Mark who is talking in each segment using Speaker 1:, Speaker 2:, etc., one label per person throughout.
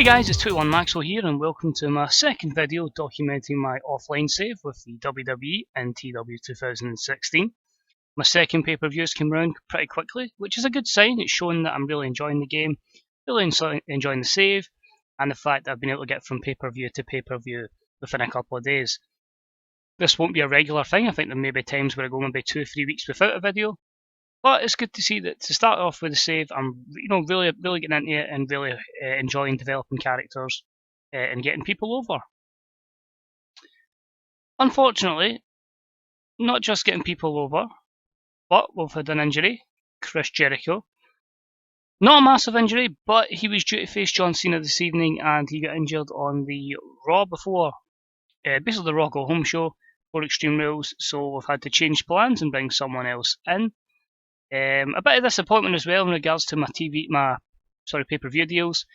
Speaker 1: guys, it's TEW2016 here and welcome to my second video documenting my offline save with the WWE and TEW2016. My second pay-per-views came around pretty quickly, which is a good sign. It's showing that I'm really enjoying the game, really enjoying the save, and the fact that I've been able to get from pay-per-view to pay-per-view within a couple of days. This won't be a regular thing. I think there may be times where I go maybe 2 or 3 weeks without a video. But it's good to see that to start off with the save, I'm really getting into it and really enjoying developing characters and getting people over. Unfortunately, not just getting people over, but we've had an injury, Chris Jericho. Not a massive injury, but he was due to face John Cena this evening and he got injured on the Raw before, basically the Raw Go Home show for Extreme Rules, so we've had to change plans and bring someone else in. A bit of disappointment as well in regards to my pay-per-view deals.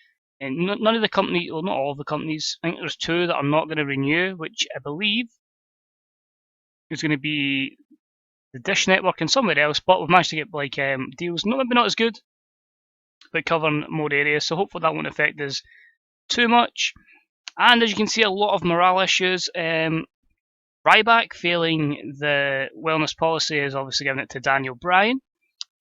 Speaker 1: And none of the companies, well, not all of the companies. I think there's 2 that I'm not going to renew, which I believe is going to be the Dish Network and somewhere else. But we've managed to get deals, maybe not as good, but covering more areas. So hopefully that won't affect us too much. And as you can see, a lot of morale issues. Ryback failing the wellness policy is obviously giving it to Daniel Bryan.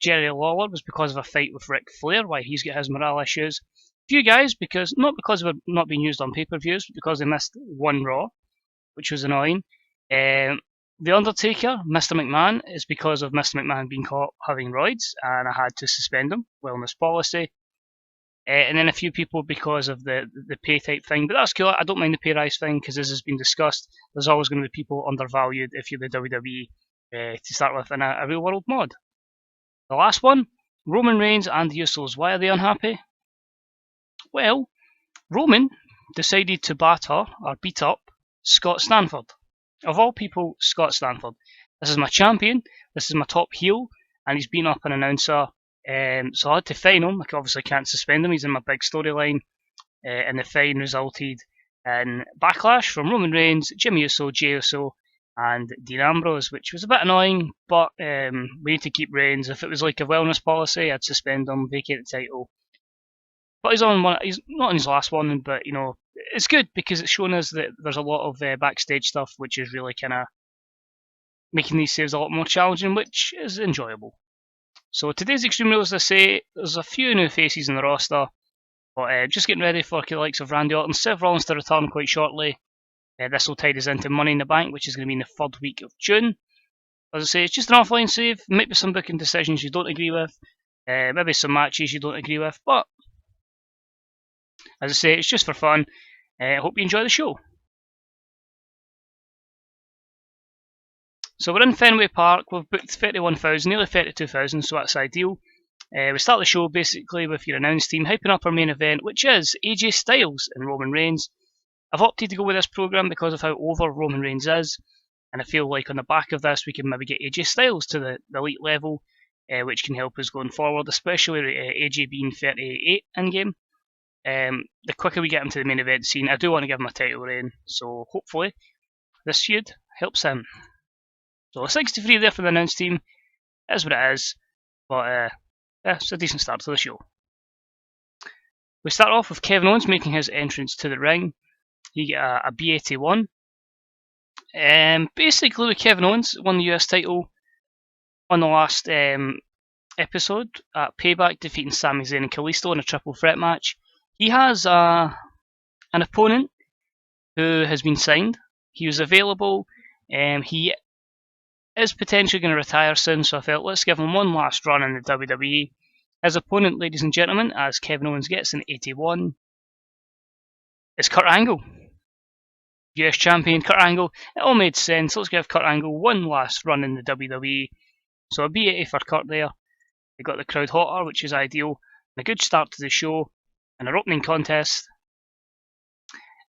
Speaker 1: Jerry Lawler was because of a fight with Ric Flair, why he's got his morale issues. Few guys, not because of not being used on pay-per-views, but because they missed one Raw, which was annoying. The Undertaker, Mr. McMahon, is because of Mr. McMahon being caught having roids, and I had to suspend him, wellness policy. And then a few people because of the pay type thing, but that's cool. I don't mind the pay rise thing, because as has been discussed, there's always going to be people undervalued if you're the WWE to start with in a real world mod. The last one, Roman Reigns and the Usos. Why are they unhappy? Well, Roman decided to beat up Scott Stanford. Of all people, Scott Stanford. This is my champion, this is my top heel, and he's been up an announcer. So I had to fine him. I obviously can't suspend him, he's in my big storyline. And the fine resulted in backlash from Roman Reigns, Jimmy Uso, Jey Uso, and Dean Ambrose, which was a bit annoying, but we need to keep Reigns. If it was like a wellness policy, I'd suspend him, vacate the title. But he's on one. He's not on his last one, but it's good because it's shown us that there's a lot of backstage stuff, which is really kind of making these saves a lot more challenging, which is enjoyable. So today's Extreme Rules, as I say, there's a few new faces in the roster, but just getting ready for the likes of Randy Orton, Seth Rollins to return quite shortly. This will tie us into Money in the Bank, which is going to be in the 3rd week of June. As I say, it's just an offline save. Maybe some booking decisions you don't agree with. Maybe some matches you don't agree with. But, as I say, it's just for fun. I hope you enjoy the show. So we're in Fenway Park. We've booked 31,000, nearly 32,000, so that's ideal. We start the show basically with your announce team hyping up our main event, which is AJ Styles and Roman Reigns. I've opted to go with this program because of how over Roman Reigns is, and I feel like on the back of this we can maybe get AJ Styles to the elite level, which can help us going forward, especially AJ being 38 in game. The quicker we get him to the main event scene, I do want to give him a title reign, so hopefully this feud helps him. So a 63 there for the announce team, is what it is, but yeah, it's a decent start to the show. We start off with Kevin Owens making his entrance to the ring. You get a B81. Basically, Kevin Owens won the US title on the last episode at Payback, defeating Sami Zayn and Kalisto in a triple threat match. He has an opponent who has been signed. He was available. He is potentially going to retire soon, so I felt let's give him one last run in the WWE. His opponent, ladies and gentlemen, as Kevin Owens gets an 81, is Kurt Angle. US champion Kurt Angle. It all made sense. Let's give Kurt Angle one last run in the WWE. So a B80 for Kurt there. They got the crowd hotter, which is ideal. And a good start to the show. And our opening contest.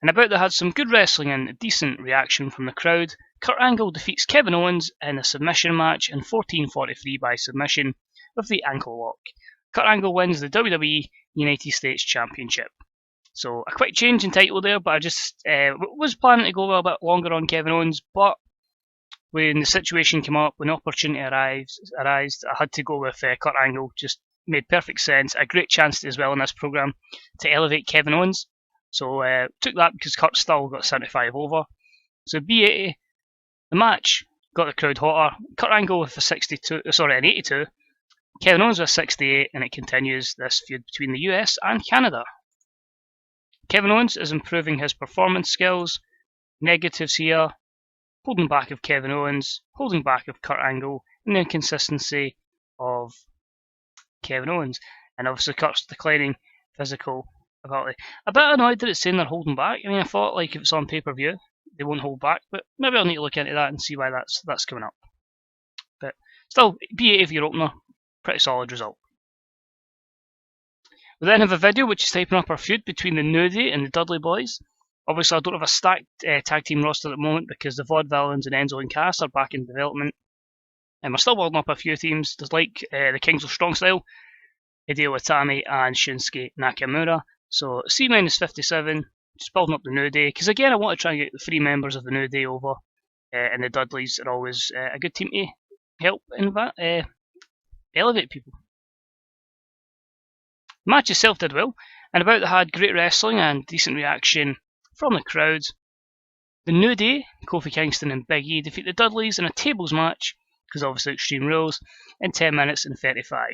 Speaker 1: And about that had some good wrestling and a decent reaction from the crowd. Kurt Angle defeats Kevin Owens in a submission match in 14:43 by submission with the ankle lock. Kurt Angle wins the WWE United States Championship. So a quick change in title there, but I just was planning to go a little bit longer on Kevin Owens, but when the situation came up, when the opportunity arose, I had to go with Kurt Angle. Just made perfect sense. A great chance as well in this program to elevate Kevin Owens. So took that because Kurt still got 75 over. So B80, the match got the crowd hotter. Kurt Angle with an 82. Kevin Owens with 68, and it continues this feud between the US and Canada. Kevin Owens is improving his performance skills. Negatives here: holding back of Kevin Owens, holding back of Kurt Angle, and the inconsistency of Kevin Owens. And obviously Kurt's declining physical ability. A bit annoyed that it's saying they're holding back. I mean, I thought like if it's on pay-per-view, they won't hold back, but maybe I'll need to look into that and see why that's coming up. But still, B80 for your opener, pretty solid result. We then have a video which is typing up our feud between the New Day and the Dudley Boys. Obviously, I don't have a stacked tag team roster at the moment because the Vaudevillains and Enzo and Cass are back in development. And we're still building up a few teams. There's like the Kings of Strong Style, Hideo Itami and Shinsuke Nakamura. So C-57, just building up the New Day. Because again, I want to try and get the 3 members of the New Day over. And the Dudleys are always a good team to help elevate people. The match itself did well, and about that had great wrestling and decent reaction from the crowds. The New Day, Kofi Kingston and Big E, defeat the Dudleys in a tables match, because obviously Extreme Rules, in 10 minutes and 35.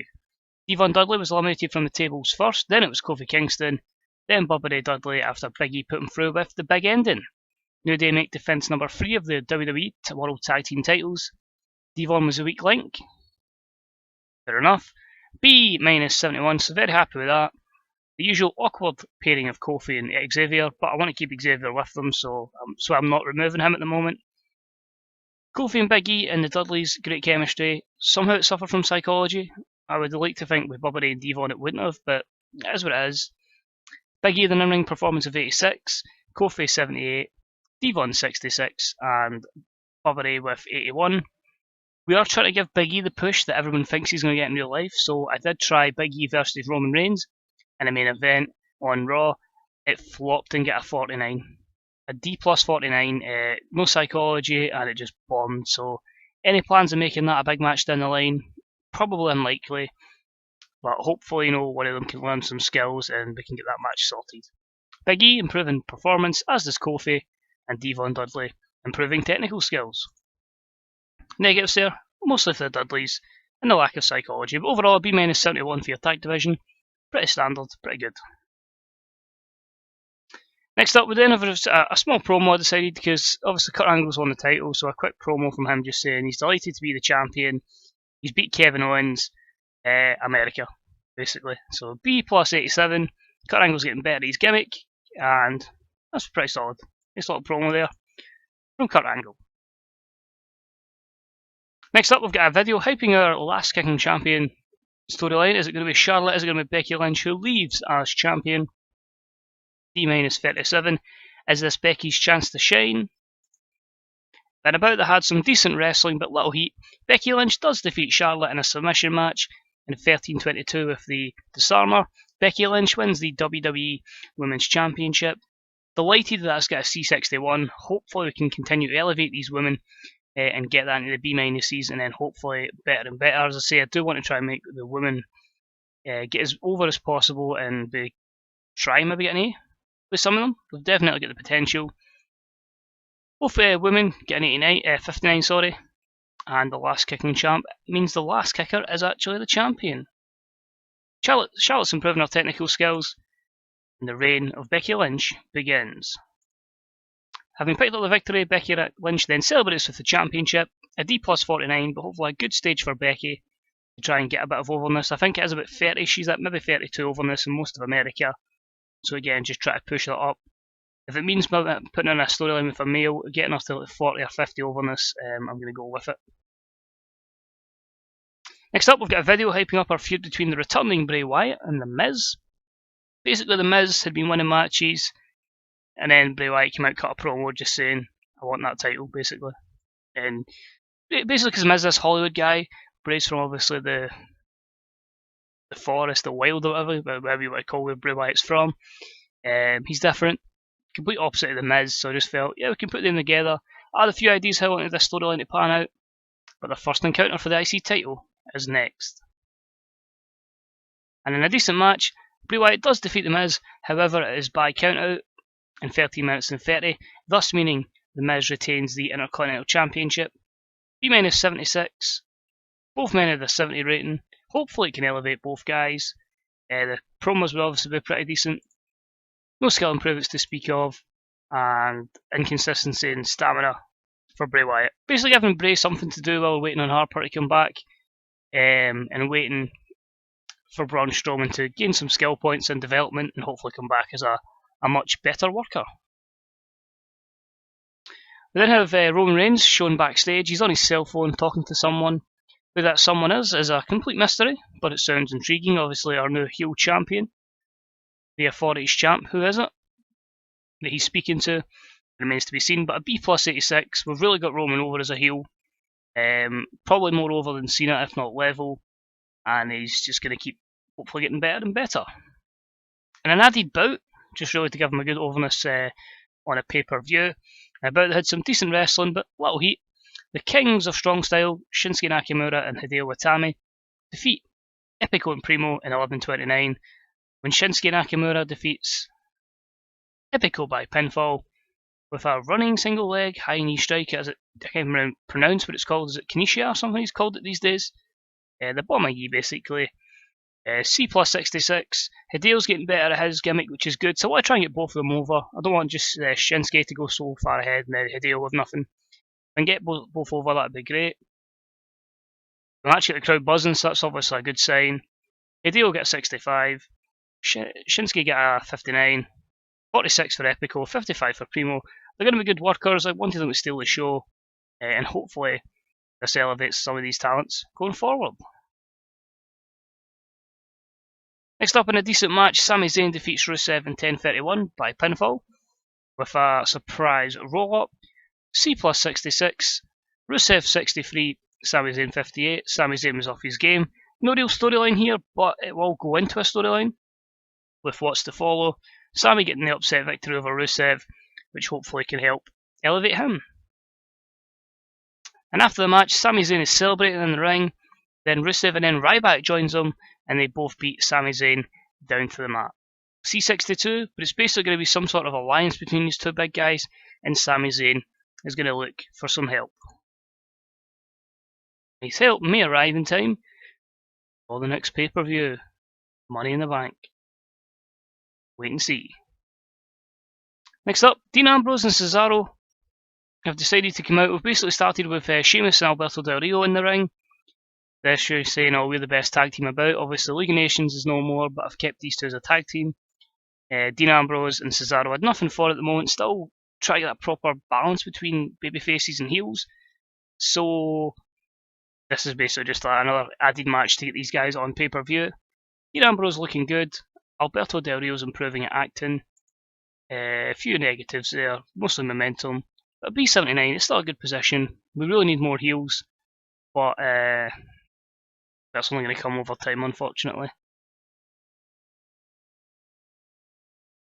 Speaker 1: Devon Dudley was eliminated from the tables first, then it was Kofi Kingston, then Bubba Ray Dudley after Big E put him through with the big ending. New Day make defense number 3 of the WWE World Tag Team titles. Devon was a weak link. Fair enough. B-71, so very happy with that. The usual awkward pairing of Kofi and Xavier, but I want to keep Xavier with them, so I'm not removing him at the moment. Kofi and Big E and the Dudleys, great chemistry. Somehow it suffered from psychology. I would like to think with Bubba Ray and Devon it wouldn't have, but it is what it is. Big E, the in-ring performance of 86, Kofi 78, Devon 66, and Bubba Ray with 81. We are trying to give Big E the push that everyone thinks he's going to get in real life, so I did try Big E versus Roman Reigns in a main event on Raw. It flopped and got a 49. A D plus 49, no psychology, and it just bombed. So any plans of making that a big match down the line? Probably unlikely, but hopefully one of them can learn some skills and we can get that match sorted. Big E improving performance, as does Kofi, and Devon Dudley improving technical skills. Negatives there, mostly for the Dudleys, and the lack of psychology, but overall a B-71 for your tag division. Pretty standard, pretty good. Next up, we then have a small promo I decided, because obviously Kurt Angle's won the title, so a quick promo from him just saying he's delighted to be the champion. He's beat Kevin Owens, America, basically. So B plus 87, Kurt Angle's getting better at his gimmick, and that's pretty solid. Nice little promo there from Kurt Angle. Next up, we've got a video hyping our last kicking champion storyline. Is it going to be Charlotte? Is it going to be Becky Lynch, who leaves as champion? D-37. Is this Becky's chance to shine? And about that had some decent wrestling, but little heat. Becky Lynch does defeat Charlotte in a submission match in 13:22 with the disarmer. Becky Lynch wins the WWE Women's Championship. Delighted that's got a C61. Hopefully we can continue to elevate these women and get that into the B-minuses, and then hopefully better and better. As I say, I do want to try and make the women get as over as possible and try maybe get an A with some of them. They've definitely got the potential. Both women get an 59, sorry, and the last kicking champ means the last kicker is actually the champion. Charlotte's improving her technical skills, and the reign of Becky Lynch begins. Having picked up the victory, Becky Lynch then celebrates with the championship, a D plus 49, but hopefully a good stage for Becky to try and get a bit of overness. I think it is about 30, she's at maybe 32 overness in most of America. So again, just try to push that up. If it means putting in a storyline with a male, getting us to like 40 or 50 overness, I'm going to go with it. Next up, we've got a video hyping up our feud between the returning Bray Wyatt and The Miz. Basically, The Miz had been winning matches, and then Bray Wyatt came out, cut a promo just saying, I want that title, basically. And basically, because Miz is this Hollywood guy, Bray's from obviously the forest, the wild, or whatever you want to call where Bray Wyatt's from. He's different, complete opposite of The Miz, so I just felt, yeah, we can put them together. I had a few ideas how I wanted this storyline to pan out, but the first encounter for the IC title is next. And in a decent match, Bray Wyatt does defeat The Miz, however it is by count out, in 13 minutes and 30, thus meaning The Miz retains the Intercontinental Championship. B-minus 76. Both men had a 70 rating. Hopefully it can elevate both guys. The promos will obviously be pretty decent. No skill improvements to speak of, and inconsistency and stamina for Bray Wyatt. Basically giving Bray something to do while waiting on Harper to come back, and waiting for Braun Strowman to gain some skill points and development and hopefully come back as a much better worker. We then have Roman Reigns shown backstage. He's on his cell phone talking to someone. Who that someone is a complete mystery, but it sounds intriguing. Obviously our new heel champion, the authorities champ. Who is it that he's speaking to? Remains to be seen, but a B+ 86. We've really got Roman over as a heel. Probably more over than Cena, if not level. And he's just going to keep hopefully getting better and better. And an added bout, just really to give him a good overness on a pay-per-view. A bout that had some decent wrestling, but little heat. The Kings of Strong Style, Shinsuke Nakamura and Hideo Itami, defeat Epico and Primo in 11:29, when Shinsuke Nakamura defeats Epico by pinfall with a running single leg high knee strike. I can't pronounce what it's called. Is it Kinesia or something he's called it these days? The Bomagi basically. C+ 66. Hideo's getting better at his gimmick, which is good. So I want to try and get both of them over. I don't want just Shinsuke to go so far ahead and then Hideo with nothing. If I can get both over, that'd be great. I'm actually the crowd buzzing, so that's obviously a good sign. Hideo get a 65. Shinsuke get a 59. 46 for Epico, 55 for Primo. They're going to be good workers. I wanted them to steal the show, and hopefully this elevates some of these talents going forward. Next up in a decent match, Sami Zayn defeats Rusev in 10:31 by pinfall with a surprise roll-up. C+ 66. Rusev 63, Sami Zayn 58. Sami Zayn was off his game. No real storyline here, but it will go into a storyline with what's to follow. Sami getting the upset victory over Rusev, which hopefully can help elevate him. And after the match, Sami Zayn is celebrating in the ring. Then Rusev and then Ryback joins them, and they both beat Sami Zayn down to the mat. C62, but it's basically going to be some sort of alliance between these two big guys, and Sami Zayn is going to look for some help. His help may arrive in time for the next pay-per-view, Money in the Bank. Wait and see. Next up, Dean Ambrose and Cesaro have decided to come out. We've basically started with Sheamus and Alberto Del Rio in the ring. They're saying, oh, we're the best tag team about. Obviously, League of Nations is no more, but I've kept these two as a tag team. Dean Ambrose and Cesaro had nothing for it at the moment. Still trying to get a proper balance between baby faces and heels. So this is basically just another added match to get these guys on pay-per-view. Dean Ambrose looking good. Alberto Del Rio's improving at acting. A few negatives there, mostly momentum. But B79 is still a good position. We really need more heels, but that's only going to come over time, unfortunately.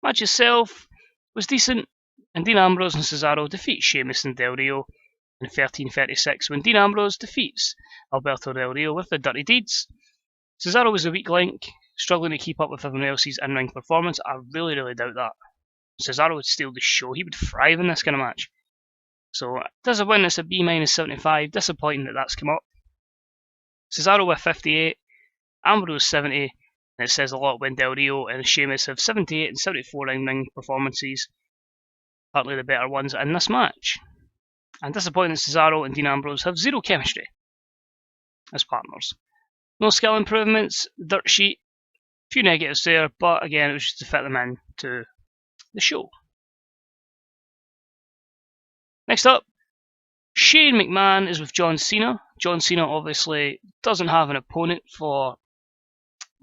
Speaker 1: Match itself was decent, and Dean Ambrose and Cesaro defeat Sheamus and Del Rio in 13:36 when Dean Ambrose defeats Alberto Del Rio with the Dirty Deeds. Cesaro was a weak link, struggling to keep up with everyone else's in-ring performance. I really doubt that. Cesaro would steal the show. He would thrive in this kind of match. So, does a win, it's a B-75. Disappointing that that's come up. Cesaro with 58, Ambrose 70, and it says a lot when Del Rio and Sheamus have 78 and 74 in-ring performances. Partly the better ones in this match. And disappointing that Cesaro and Dean Ambrose have zero chemistry as partners. No skill improvements, dirt sheet, few negatives there, but again, it was just to fit them in to the show. Next up, Shane McMahon is with John Cena. John Cena obviously doesn't have an opponent for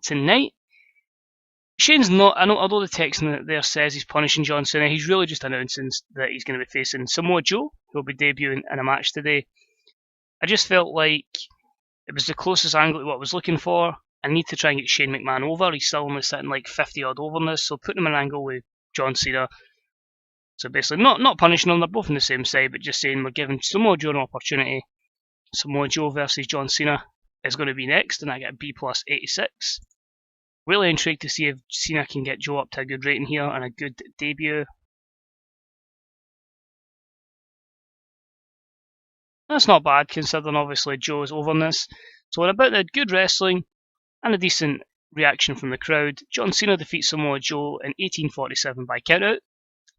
Speaker 1: tonight. Shane's not, I know, although the text there says he's punishing John Cena, he's really just announcing that he's going to be facing Samoa Joe, who'll be debuting in a match today. I just felt like it was the closest angle to what I was looking for. I need to try and get Shane McMahon over. He's still only sitting like 50 odd over in this, so putting him in an angle with John Cena. So basically, not punishing them, they're both on the same side, but just saying we're giving Samoa Joe an opportunity. Samoa Joe versus John Cena is going to be next, and I get a B+ 86. Really intrigued to see if Cena can get Joe up to a good rating here and a good debut. That's not bad considering obviously Joe's over in this. So in about the good wrestling and a decent reaction from the crowd, John Cena defeats Samoa Joe in 1847 by countout,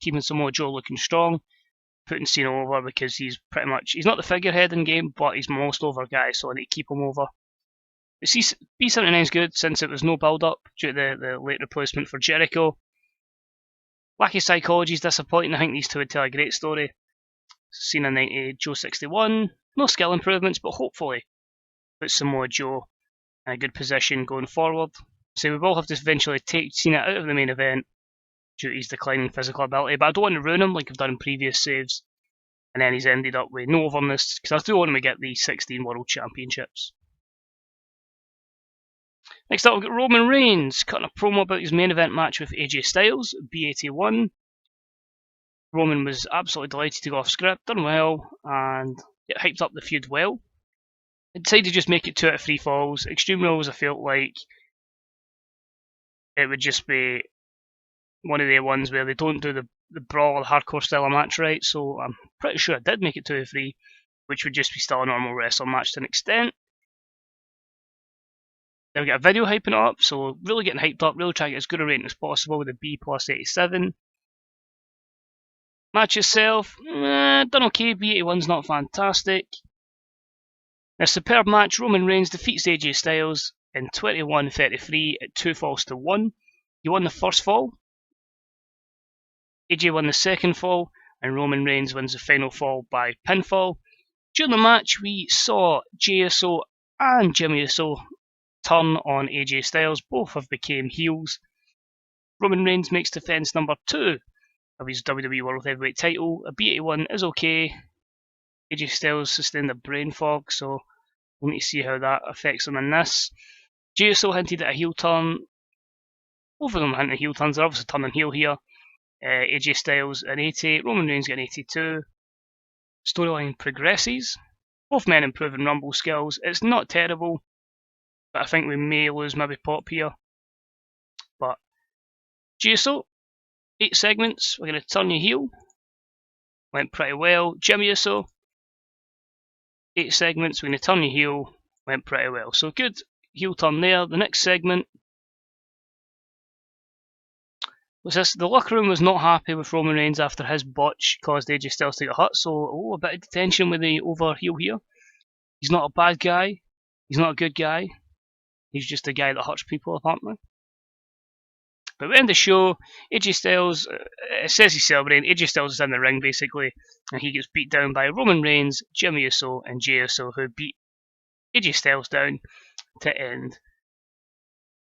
Speaker 1: keeping Samoa Joe looking strong, putting Cena over because he's not the figurehead in game, but he's most over guy, so I need to keep him over. The B79 is good since it was no build up due to the late replacement for Jericho. Lackey Psychology is disappointing. I think these two would tell a great story. Cena 90, Joe 61. No skill improvements, but hopefully puts Samoa Joe in a good position going forward. So we will have to eventually take Cena out of the main event due to his declining physical ability, but I don't want to ruin him like I've done in previous saves. And then he's ended up with no overness, because I do want him to get the 16 World Championships. Next up, we've got Roman Reigns cutting a promo about his main event match with AJ Styles, B81. Roman was absolutely delighted to go off script, done well, and it hyped up the feud well. I decided to just make it 2 out of 3 falls. Extreme Rules, I felt like it would just be one of the ones where they don't do the brawl or the hardcore style of match right, so I'm pretty sure I did make it 2 out of 3, which would just be still a normal wrestling match to an extent. Then we get a video hyping it up, so really getting hyped up, really trying to get as good a rating as possible with a B plus 87. Match itself, done okay, B81's not fantastic. In a superb match, Roman Reigns defeats AJ Styles in 21-33 at 2 falls to 1. He won the first fall, AJ won the second fall, and Roman Reigns wins the final fall by pinfall. During the match, we saw Jey Uso and Jimmy Uso turn on AJ Styles. Both have become heels. Roman Reigns makes defense number 2 of his WWE World Heavyweight title. A B81 is okay. AJ Styles sustained a brain fog, so we'll need to see how that affects him in this. Jey Uso hinted at a heel turn. Both of them hinted at heel turns. They're obviously turning heel here. AJ Styles an 80, Roman Reigns got an 82. Storyline progresses. Both men improving Rumble skills. It's not terrible, but I think we may lose maybe Pop here. But Jey Uso, 8 segments, we're going to turn you heel. Went pretty well. Jimmy Uso, 8 segments, we're going to turn you heel. Went pretty well. So good heel turn there. The next segment was this. The locker room was not happy with Roman Reigns after his botch caused AJ Styles to get hurt. So a bit of detention with the over heel here. He's not a bad guy. He's not a good guy. He's just a guy that hurts people, apparently. But we end the show. AJ Styles, it says he's celebrating. AJ Styles is in the ring, basically, and he gets beat down by Roman Reigns, Jimmy Uso, and Jey Uso, who beat AJ Styles down to end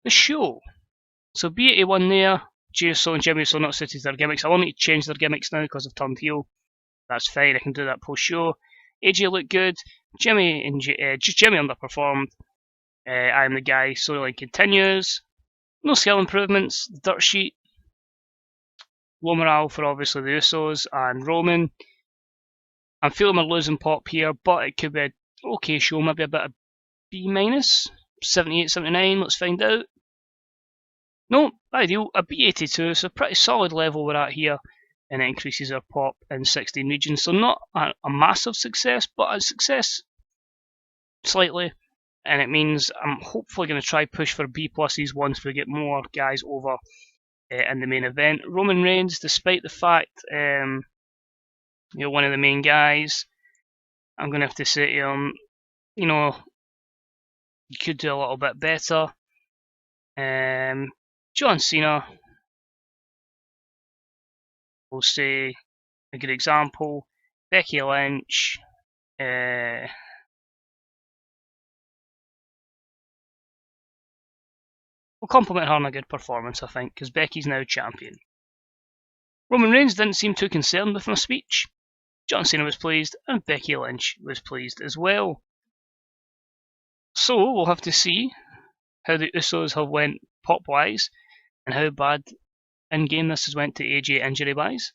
Speaker 1: the show. So B81 there. Jey Uso and Jimmy Uso not suited to their gimmicks. I will need to change their gimmicks now because I've turned heel. That's fine. I can do that post-show. AJ looked good. Jimmy underperformed. I am the guy. Storyline continues. No skill improvements. The dirt sheet. Low morale for obviously the Usos and Roman. I'm feeling we're losing Pop here, but it could be an okay show. Maybe a bit of B minus. 78, 79. Let's find out. No, ideal. A B82. So pretty solid level we're at here. And it increases our Pop in 16 regions. So not a massive success, but a success slightly. And it means I'm hopefully going to try push for B pluses once we get more guys over in the main event. Roman Reigns, despite the fact you're one of the main guys, I'm going to have to say to him, you could do a little bit better. John Cena, we'll say a good example. Becky Lynch, we'll compliment her on a good performance, I think, because Becky's now champion. Roman Reigns didn't seem too concerned with my speech. John Cena was pleased, and Becky Lynch was pleased as well. So we'll have to see how the Usos have went pop-wise, and how bad in-game this has went to AJ injury-wise.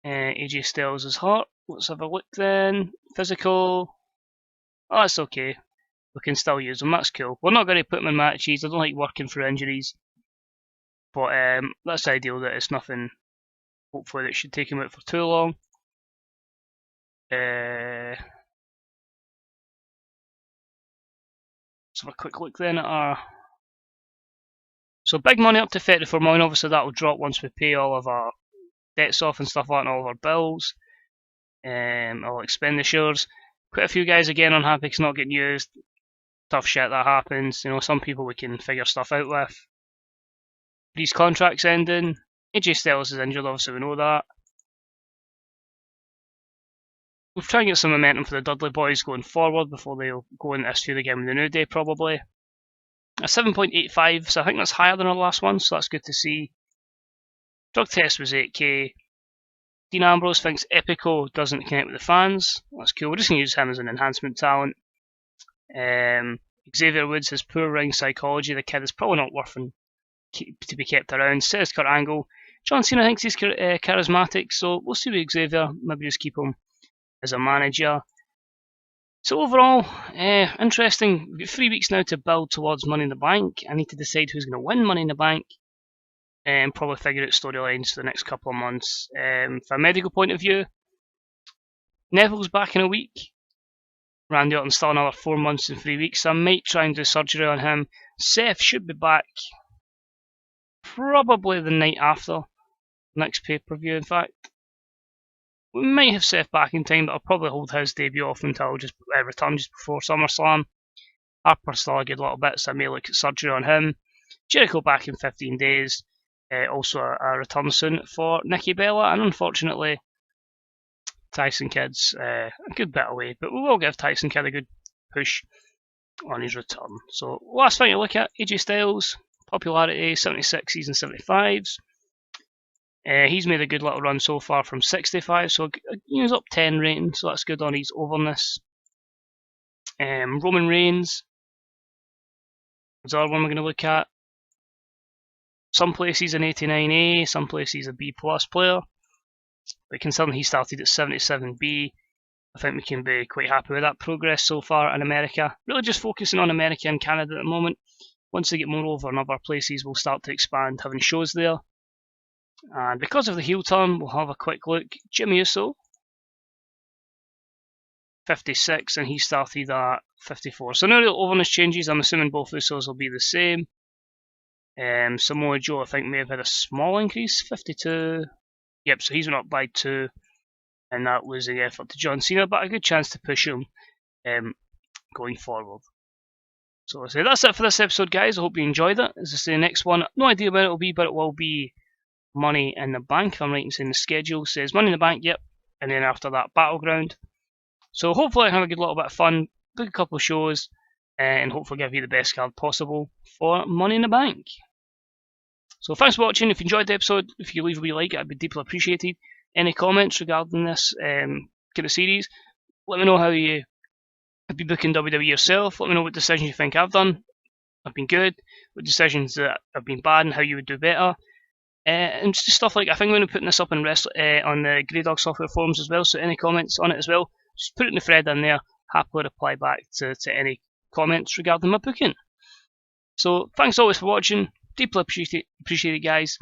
Speaker 1: AJ Styles is hurt. Let's have a look then. Physical. Oh, that's okay. We can still use them, that's cool. We're not going to put them in matches, I don't like working for injuries. But that's ideal that it's nothing, hopefully, that should take him out for too long. Let's have a quick look then at our... So big money up to 34 million, obviously that will drop once we pay all of our debts off and stuff like that, and all of our bills, all expenditures. Quite a few guys again unhappy because not getting used. Tough shit that happens. You know, some people we can figure stuff out with. These contracts ending. AJ Styles is injured, obviously we know that. We'll try and get some momentum for the Dudley boys going forward before they'll go into this feud again with the New Day probably. A 7.85, so I think that's higher than our last one, so that's good to see. Drug test was 8k. Dean Ambrose thinks Epico doesn't connect with the fans. That's cool. We're just going to use him as an enhancement talent. Xavier Woods has poor ring psychology. The kid is probably not worth to be kept around. Says Kurt Angle. John Cena thinks he's charismatic, so we'll see with Xavier. Maybe just keep him as a manager. So overall, interesting. We've got 3 weeks now to build towards Money in the Bank. I need to decide who's going to win Money in the Bank. And probably figure out storylines for the next couple of months. From a medical point of view, Neville's back in a week. Randy Orton's still another 4 months and 3 weeks, so I might try and do surgery on him. Seth should be back probably the night after next pay-per-view, in fact. We might have Seth back in time, but I'll probably hold his debut off until just return just before SummerSlam. Harper's still a good little bit, so I may look at surgery on him. Jericho back in 15 days. Also a return soon for Nikki Bella, and unfortunately Tyson Kidd's a good bit away, but we will give Tyson Kidd a good push on his return. So last thing to look at, AJ Styles, popularity 76s and 75s. He's made a good little run so far from 65, so he's up 10 rating, so that's good on his overness. Roman Reigns is the other one we're going to look at. Some places an 89A, some places a B+ player. But considering he started at 77B, I think we can be quite happy with that progress so far in America. Really just focusing on America and Canada at the moment. Once they get more over in other places, we'll start to expand having shows there. And because of the heel turn, we'll have a quick look. Jimmy Uso, 56, and he started at 54. So no real overness changes. I'm assuming both Usos will be the same. Samoa Joe, I think, may have had a small increase, 52. Yep, so he's went up by 2, and that was the effort to John Cena, but a good chance to push him going forward. So I say that's it for this episode, guys. I hope you enjoyed it. As I say, the next one, no idea when it will be, but it will be Money in the Bank. If I'm right in saying the schedule says Money in the Bank, yep, and then after that, Battleground. So hopefully I have a good little bit of fun, book a couple of shows, and hopefully give you the best card possible for Money in the Bank. So thanks for watching. If you enjoyed the episode, if you leave a wee like, I'd be deeply appreciated. Any comments regarding this kind of series, let me know how you have been booking WWE yourself. Let me know what decisions you think I've done have been good, what decisions that have been bad, and how you would do better. And just stuff like, I think I'm going to be putting this up on the Grey Dog Software forums as well, so any comments on it as well, just put it in the thread in there. Happily reply back to any comments regarding my booking. So thanks always for watching. Deeply appreciate it, guys,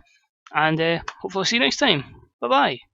Speaker 1: and hopefully I'll see you next time. Bye bye.